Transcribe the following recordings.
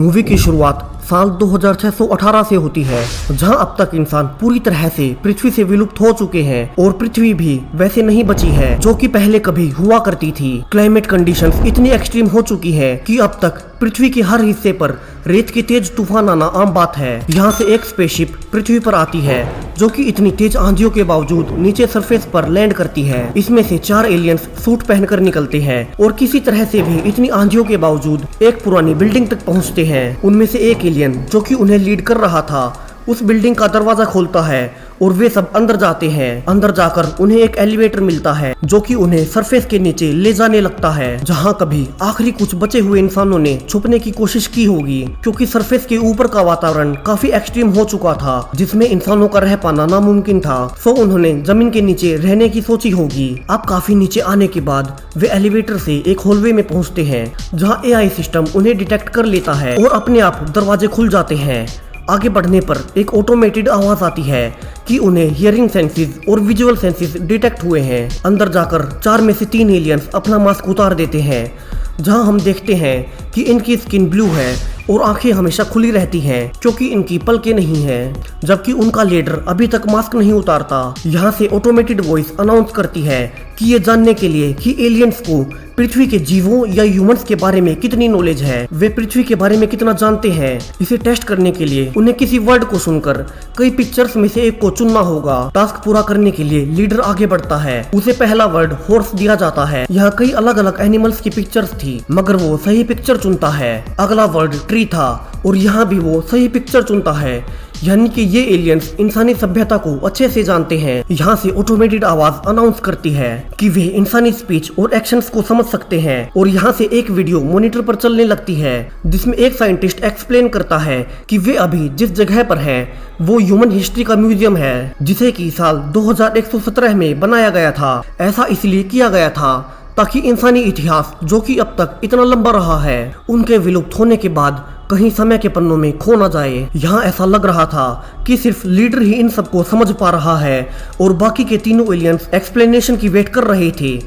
Movie की शुरुआत साल 2618 से होती है, जहां अब तक इंसान पूरी तरह से पृथ्वी से विलुप्त हो चुके हैं और पृथ्वी भी वैसे नहीं बची है जो कि पहले कभी हुआ करती थी। क्लाइमेट कंडीशंस इतनी एक्सट्रीम हो चुकी है कि अब तक पृथ्वी के हर हिस्से पर रेत के तेज तूफान आना आम बात है। यहाँ से एक स्पेसशिप पृथ्वी पर आती है जो कि इतनी तेज आंधियों के बावजूद नीचे सरफेस पर लैंड करती है। इसमें से 4 एलियंस सूट पहनकर निकलते हैं और किसी तरह से भी इतनी आंधियों के बावजूद एक पुरानी बिल्डिंग तक पहुँचते हैं। उनमें से एक एलियन जो कि उन्हें लीड कर रहा था उस बिल्डिंग का दरवाजा खोलता है और वे सब अंदर जाते हैं। अंदर जाकर उन्हें एक एलिवेटर मिलता है जो कि उन्हें सरफेस के नीचे ले जाने लगता है, जहां कभी आखिरी कुछ बचे हुए इंसानों ने छुपने की कोशिश की होगी, क्योंकि सरफेस के ऊपर का वातावरण काफी एक्सट्रीम हो चुका था जिसमें इंसानों का रह पाना नामुमकिन था। सो उन्होंने जमीन के नीचे रहने की सोची होगी। अब काफी नीचे आने के बाद वे एलिवेटर से एक हॉलवे में पहुंचते हैं जहाँ AI सिस्टम उन्हें डिटेक्ट कर लेता है और अपने आप दरवाजे खुल जाते हैं। आगे बढ़ने पर एक ऑटोमेटेड आवाज आती है कि उन्हें हियरिंग सेंसेस और विजुअल सेंसेस डिटेक्ट हुए हैं। अंदर जाकर 4 में से 3 एलियंस अपना मास्क उतार देते हैं, जहां हम देखते हैं कि इनकी स्किन ब्लू है और आंखें हमेशा खुली रहती हैं क्योंकि इनकी पलकें नहीं हैं, जबकि उनका लीडर अभी तक मास्क नहीं उतारता। यहाँ से ऑटोमेटेड वॉइस अनाउंस करती है कि ये जानने के लिए कि एलियंस को पृथ्वी के जीवों या ह्यूमंस के बारे में कितनी नॉलेज है, वे पृथ्वी के बारे में कितना जानते हैं, इसे टेस्ट करने के लिए उन्हें किसी वर्ड को सुनकर कई पिक्चर्स में से एक को चुनना होगा। टास्क पूरा करने के लिए लीडर आगे बढ़ता है। उसे पहला वर्ड हॉर्स दिया जाता है। यहाँ कई अलग अलग एनिमल्स की पिक्चर्स थी मगर वो सही पिक्चर चुनता है। अगला वर्ड ट्री था और यहाँ भी वो सही पिक्चर चुनता है, यानी कि ये एलियंस इंसानी सभ्यता को अच्छे से जानते हैं। यहाँ से ऑटोमेटेड आवाज अनाउंस करती है कि वे इंसानी स्पीच और एक्शंस को समझ सकते हैं और यहाँ से एक वीडियो मॉनिटर पर चलने लगती है जिसमें एक साइंटिस्ट एक्सप्लेन करता है कि वे अभी जिस जगह पर हैं वो ह्यूमन हिस्ट्री का म्यूजियम है, जिसे कि साल 2117 में बनाया गया था। ऐसा इसलिए किया गया था ताकि इंसानी इतिहास जो कि अब तक इतना लंबा रहा है उनके विलुप्त होने के बाद कहीं समय के पन्नों में खो ना जाए। यहाँ ऐसा लग रहा था कि सिर्फ लीडर ही इन सबको समझ पा रहा है और बाकी के तीनों एलियंस एक्सप्लेनेशन की वेट कर रहे थे।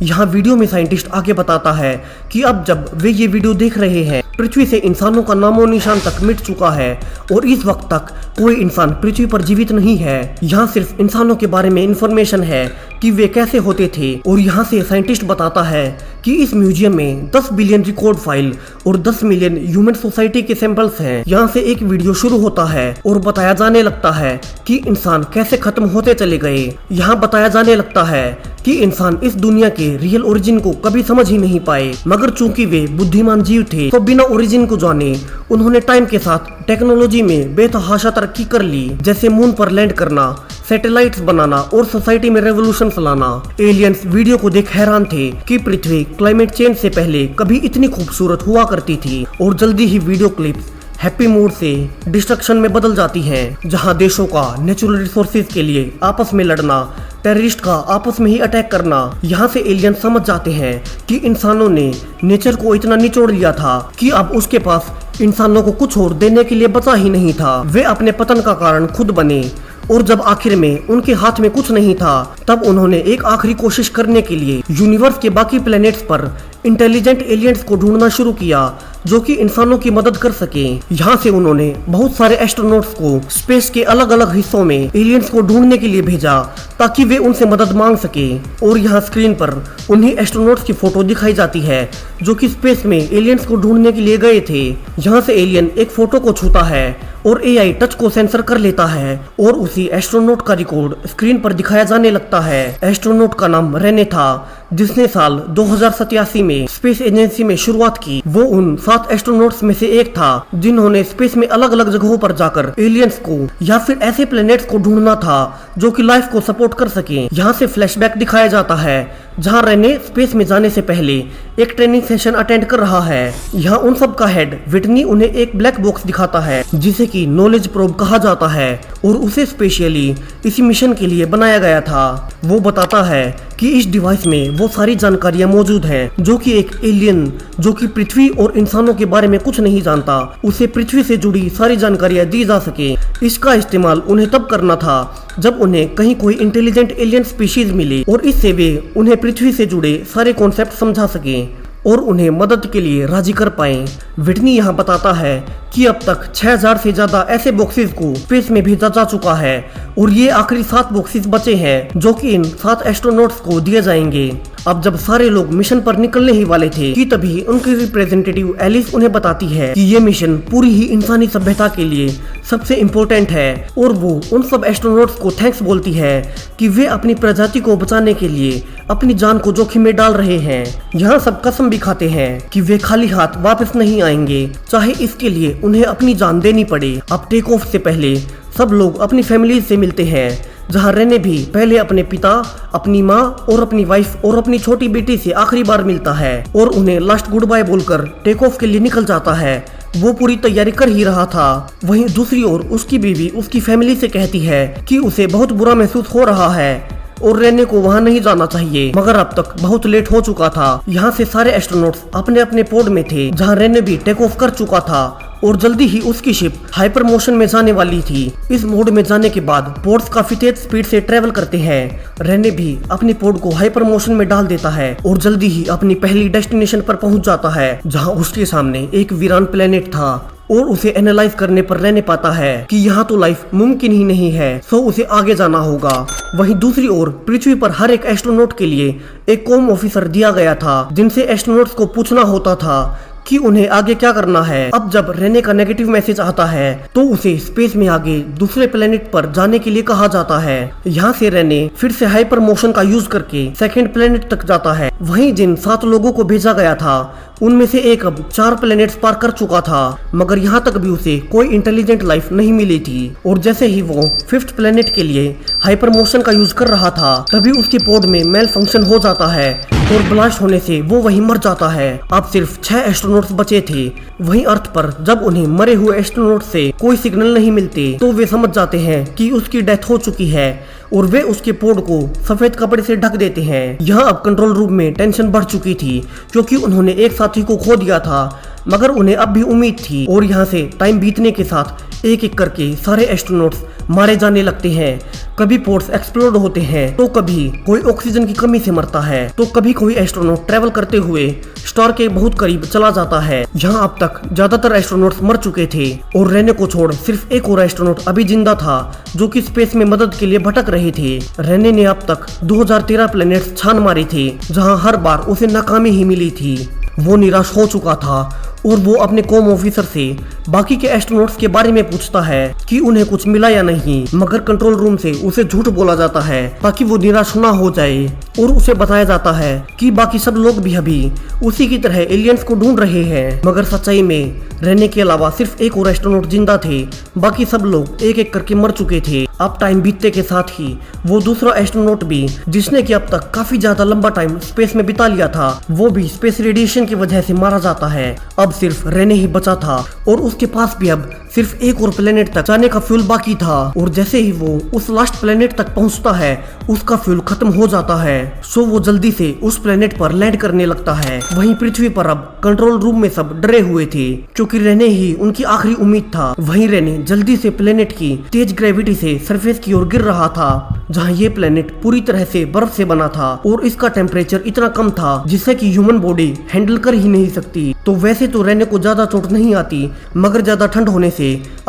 यहाँ वीडियो में साइंटिस्ट आगे बताता है कि अब जब वे ये वीडियो देख रहे हैं पृथ्वी से इंसानों का नामो निशान तक मिट चुका है और इस वक्त तक कोई इंसान पृथ्वी पर जीवित नहीं है। यहाँ सिर्फ इंसानों के बारे में इंफॉर्मेशन है कि वे कैसे होते थे। और यहाँ से साइंटिस्ट बताता है कि इस म्यूजियम में 10 बिलियन रिकॉर्ड फाइल और 10 मिलियन ह्यूमन सोसाइटी के सैंपल्स हैं। यहाँ से एक वीडियो शुरू होता है और बताया जाने लगता है कि इंसान कैसे खत्म होते चले गए। यहाँ बताया जाने लगता है कि इंसान इस दुनिया के रियल ओरिजिन को कभी समझ ही नहीं पाए, मगर चूंकि वे बुद्धिमान जीव थे तो बिना ओरिजिन को जाने उन्होंने टाइम के साथ टेक्नोलॉजी में बेतहाशा तरक्की कर ली, जैसे मून पर लैंड करना, सैटेलाइट्स बनाना और सोसाइटी में रेवोल्यूशन फैलाना। एलियंस वीडियो को देख हैरान थे कि पृथ्वी क्लाइमेट चेंज से पहले कभी इतनी खूबसूरत हुआ करती थी और जल्दी ही वीडियो क्लिप्स हैप्पी मूड से डिस्ट्रक्शन में बदल जाती हैं, जहां देशों का नेचुरल रिसोर्सेज के लिए आपस में लड़ना, टेररिस्ट का आपस में ही अटैक करना। यहाँ से एलियन समझ जाते हैं कि इंसानों ने नेचर को इतना निचोड़ लिया था कि अब उसके पास इंसानों को कुछ और देने के लिए बचा ही नहीं था। वे अपने पतन का कारण खुद बने और जब आखिर में उनके हाथ में कुछ नहीं था तब उन्होंने एक आखिरी कोशिश करने के लिए यूनिवर्स के बाकी प्लैनेट्स पर इंटेलिजेंट एलियंस को ढूंढना शुरू किया जो कि इंसानों की मदद कर सके। यहाँ से उन्होंने बहुत सारे एस्ट्रोनॉट्स को स्पेस के अलग अलग हिस्सों में एलियंस को ढूंढने के लिए भेजा ताकि वे उनसे मदद मांग सके। और यहाँ स्क्रीन पर उन्हीं एस्ट्रोनॉट्स की फोटो दिखाई जाती है जो कि स्पेस में एलियंस को ढूंढने के लिए गए थे। यहाँ से एलियन एक फोटो को छूता है और AI टच को सेंसर कर लेता है और उसी एस्ट्रोनॉट का रिकॉर्ड स्क्रीन पर दिखाया जाने लगता है। एस्ट्रोनॉट का नाम रेने था जिसने साल 2087 में स्पेस एजेंसी में शुरुआत की। वो उन 7 एस्ट्रोनॉट्स में से एक था जिन्होंने स्पेस में अलग अलग जगहों पर जाकर एलियंस को या फिर ऐसे प्लैनेट्स को ढूंढना था जो कि लाइफ को सपोर्ट कर सके। यहाँ से फ्लैशबैक दिखाया जाता है जहाँ रेने स्पेस में जाने से पहले एक ट्रेनिंग सेशन अटेंड कर रहा है। यहाँ उन सब का हेड विटनी उन्हें एक ब्लैक बॉक्स दिखाता है जिसे कि नॉलेज प्रोब कहा जाता है और उसे स्पेशली इसी मिशन के लिए बनाया गया था। वो बताता है कि इस डिवाइस में वो सारी जानकारियां मौजूद हैं जो कि एक एलियन जो कि पृथ्वी और इंसानों के बारे में कुछ नहीं जानता उसे पृथ्वी से जुड़ी सारी जानकारियां दी जा सके। इसका इस्तेमाल उन्हें तब करना था जब उन्हें कहीं कोई इंटेलिजेंट एलियन स्पीशीज मिले और इससे वे उन्हें पृथ्वी से जुड़े सारे कॉन्सेप्ट समझा सके। और उन्हें मदद के लिए राजी कर पाए। विटनी यहाँ बताता है कि अब तक 6000 से ज्यादा ऐसे बॉक्सेस को स्पेस में भेजा जा चुका है और ये आखिरी 7 बॉक्सेस बचे हैं जो कि इन 7 एस्ट्रोनॉट्स को दिए जाएंगे। अब जब सारे लोग मिशन पर निकलने ही वाले थे कि तभी उनकी रिप्रेजेंटेटिव एलिस उन्हें बताती है कि ये मिशन पूरी ही इंसानी सभ्यता के लिए सबसे इम्पोर्टेंट है और वो उन सब एस्ट्रोनॉट्स को थैंक्स बोलती है कि वे अपनी प्रजाति को बचाने के लिए अपनी जान को जोखिम में डाल रहे हैं। यहाँ सब कसम भी खाते हैं कि वे खाली हाथ वापस नहीं आएंगे, चाहे इसके लिए उन्हें अपनी जान देनी पड़े। अब टेक ऑफ से पहले सब लोग अपनी फैमिली से मिलते हैं, जहाँ रेने भी पहले अपने पिता, अपनी माँ और अपनी वाइफ और अपनी छोटी बेटी से आखिरी बार मिलता है और उन्हें लास्ट गुड बाय बोलकर टेक ऑफ के लिए निकल जाता है। वो पूरी तैयारी कर ही रहा था। वहीं दूसरी ओर उसकी बीवी उसकी फैमिली से कहती है कि उसे बहुत बुरा महसूस हो रहा है और रेने को वहाँ नहीं जाना चाहिए, मगर अब तक बहुत लेट हो चुका था। यहाँ से सारे एस्ट्रोनॉट्स अपने अपने पोड में थे, जहाँ रेने भी टेक ऑफ कर चुका था और जल्दी ही उसकी शिप हाइपर मोशन में जाने वाली थी। इस मोड में जाने के बाद पोड्स काफी तेज स्पीड से ट्रेवल करते हैं। रेने भी अपनी पोड को हाइपर मोशन में डाल देता है और जल्दी ही अपनी पहली डेस्टिनेशन पर पहुंच जाता है, जहां उसके सामने एक वीरान प्लेनेट था और उसे एनालाइज करने पर रेने पाता है कि यहाँ तो लाइफ मुमकिन ही नहीं है, सो उसे आगे जाना होगा। वहीं दूसरी ओर पृथ्वी पर हर एक एस्ट्रोनॉट के लिए एक कॉम ऑफिसर दिया गया था, जिनसे एस्ट्रोनॉट्स को पूछना होता था कि उन्हें आगे क्या करना है। अब जब रेने का नेगेटिव मैसेज आता है तो उसे स्पेस में आगे दूसरे प्लेनेट पर जाने के लिए कहा जाता है। यहाँ से रेने फिर से हाइपर मोशन का यूज करके सेकंड प्लेनेट तक जाता है। वहीं जिन 7 लोगों को भेजा गया था उनमें से एक अब 4 प्लेनेट्स पार कर चुका था, मगर यहाँ तक भी उसे कोई इंटेलिजेंट लाइफ नहीं मिली थी। और जैसे ही वो 5th प्लेनेट के लिए हाइपर मोशन का यूज कर रहा था तभी उसके पोड में मेल फंक्शन हो जाता है और ब्लास्ट होने से वो वहीं मर जाता है। अब सिर्फ 6 एस्ट्रोनॉट्स बचे थे। वहीं अर्थ पर जब उन्हें मरे हुए एस्ट्रोनॉट से कोई सिग्नल नहीं मिलते तो वे समझ जाते हैं कि उसकी डेथ हो चुकी है और वे उसके पोड को सफेद कपड़े से ढक देते हैं। यहाँ अब कंट्रोल रूम में टेंशन बढ़ चुकी थी क्योंकि उन्होंने एक साथी को खो दिया था, मगर उन्हें अब भी उम्मीद थी। और यहाँ से टाइम बीतने के साथ एक एक करके सारे एस्ट्रोनॉट्स मारे जाने लगते हैं। कभी पोर्ट्स एक्सप्लोड होते हैं तो कभी कोई ऑक्सीजन की कमी से मरता है तो कभी कोई एस्ट्रोनॉट ट्रेवल करते हुए स्टार के बहुत करीब चला जाता है। यहाँ अब तक ज्यादातर एस्ट्रोनॉट्स मर चुके थे और रेने को छोड़ सिर्फ एक और एस्ट्रोनॉट अभी जिंदा था जो कि स्पेस में मदद के लिए भटक रहे थे। रेने ने अब तक 2013 प्लैनेट्स छान मारे थे, जहाँ हर बार उसे नाकामी ही मिली थी। वो निराश हो चुका था और वो अपने कॉम ऑफिसर से बाकी के एस्ट्रोनॉट्स के बारे में पूछता है कि उन्हें कुछ मिला या नहीं, मगर कंट्रोल रूम से उसे झूठ बोला जाता है ताकि वो निराश ना हो जाए। और उसे बताया जाता है कि बाकी सब लोग भी अभी उसी की तरह एलियंस को ढूंढ रहे हैं, मगर सच्चाई में रहने के अलावा सिर्फ एक और एस्ट्रोनॉट जिंदा थे, बाकी सब लोग एक एक करके मर चुके थे। अब टाइम बीतते के साथ ही वो दूसरा एस्ट्रोनॉट भी, जिसने कि अब तक काफी ज्यादा लंबा टाइम स्पेस में बिता लिया था, वो भी स्पेस रेडिएशन की वजह से मारा जाता है। अब सिर्फ रेने ही बचा था और उसके पास भी अब सिर्फ एक और प्लेनेट तक जाने का फ्यूल बाकी था। और जैसे ही वो उस लास्ट प्लेनेट तक पहुंचता है उसका फ्यूल खत्म हो जाता है, सो वो जल्दी से उस प्लेनेट पर लैंड करने लगता है। वहीं पृथ्वी पर अब कंट्रोल रूम में सब डरे हुए थे क्योंकि रेने ही उनकी आखिरी उम्मीद था। वहीं रेने जल्दी से प्लेनेट की तेज ग्रेविटी से सरफेस की ओर गिर रहा था, जहाँ ये प्लेनेट पूरी तरह से बर्फ से बना था और इसका टेम्परेचर इतना कम था जिससे कि ह्यूमन बॉडी हैंडल कर ही नहीं सकती। तो वैसे तो रेने को ज्यादा चोट नहीं आती, मगर ज्यादा ठंड होने से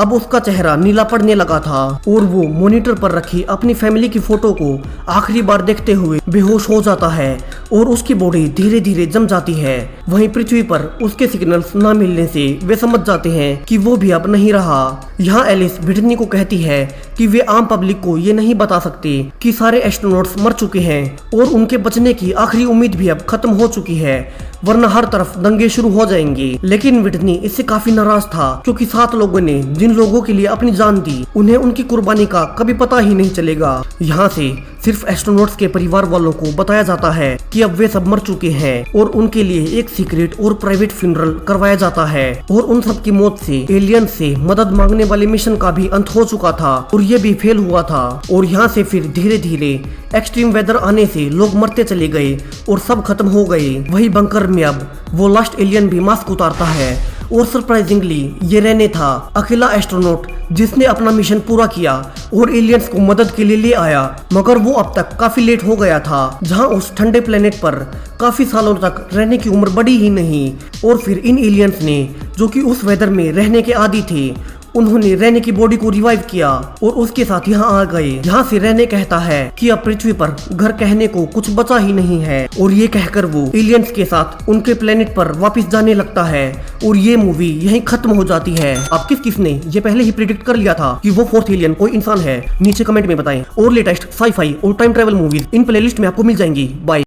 अब उसका चेहरा नीला पड़ने लगा था और वो मॉनिटर पर रखी अपनी फैमिली की फोटो को आखिरी बार देखते हुए बेहोश हो जाता है और उसकी बॉडी धीरे धीरे जम जाती है। वहीं पृथ्वी पर उसके सिग्नल्स न मिलने से वे समझ जाते हैं कि वो भी अब नहीं रहा। यहाँ एलिस ब्रिटनी को कहती है कि वे आम पब्लिक को ये नहीं बता सकते कि सारे एस्ट्रोनॉट्स मर चुके हैं और उनके बचने की आखिरी उम्मीद भी अब खत्म हो चुकी है, वरना हर तरफ दंगे शुरू हो जाएंगे। लेकिन ब्रिटनी इससे काफी नाराज था क्योंकि 7 लोगों ने जिन लोगों के लिए अपनी जान दी उन्हें उनकी कुर्बानी का कभी पता ही नहीं चलेगा। यहाँ से सिर्फ एस्ट्रोनॉट्स के परिवार वालों को बताया जाता है कि अब वे सब मर चुके हैं और उनके लिए एक सीक्रेट और प्राइवेट फ्यूनरल करवाया जाता है। और उन सब की मौत से एलियन से मदद मांगने वाले मिशन का भी अंत हो चुका था और ये भी फेल हुआ था। और यहाँ से फिर धीरे धीरे एक्सट्रीम वेदर आने से लोग मरते चले गए और सब खत्म हो गए। वही बंकर में अब वो लास्ट एलियन भी मास्क उतारता है और सरप्राइजिंगली ये रेने था अकेला एस्ट्रोनॉट जिसने अपना मिशन पूरा किया और एलियंस को मदद के लिए ले आया। मगर वो अब तक काफी लेट हो गया था, जहां उस ठंडे प्लेनेट पर काफी सालों तक रहने की उम्र बढ़ी ही नहीं। और फिर इन एलियंस ने, जो कि उस वेदर में रहने के आदी थे, उन्होंने रेने की बॉडी को रिवाइव किया और उसके साथ यहाँ आ गए। यहाँ से रेने कहता है कि अब पृथ्वी पर घर कहने को कुछ बचा ही नहीं है, और ये कहकर वो एलियंस के साथ उनके प्लेनेट पर वापस जाने लगता है और ये मूवी यहीं खत्म हो जाती है। अब किसने ये पहले ही प्रिडिक्ट कर लिया था कि वो फोर्थ एलियन कोई इंसान है, नीचे कमेंट में बताएं। और लेटेस्ट साई-फाई और टाइम ट्रेवल मूवीज इन प्लेलिस्ट में आपको मिल जाएंगी। बाय।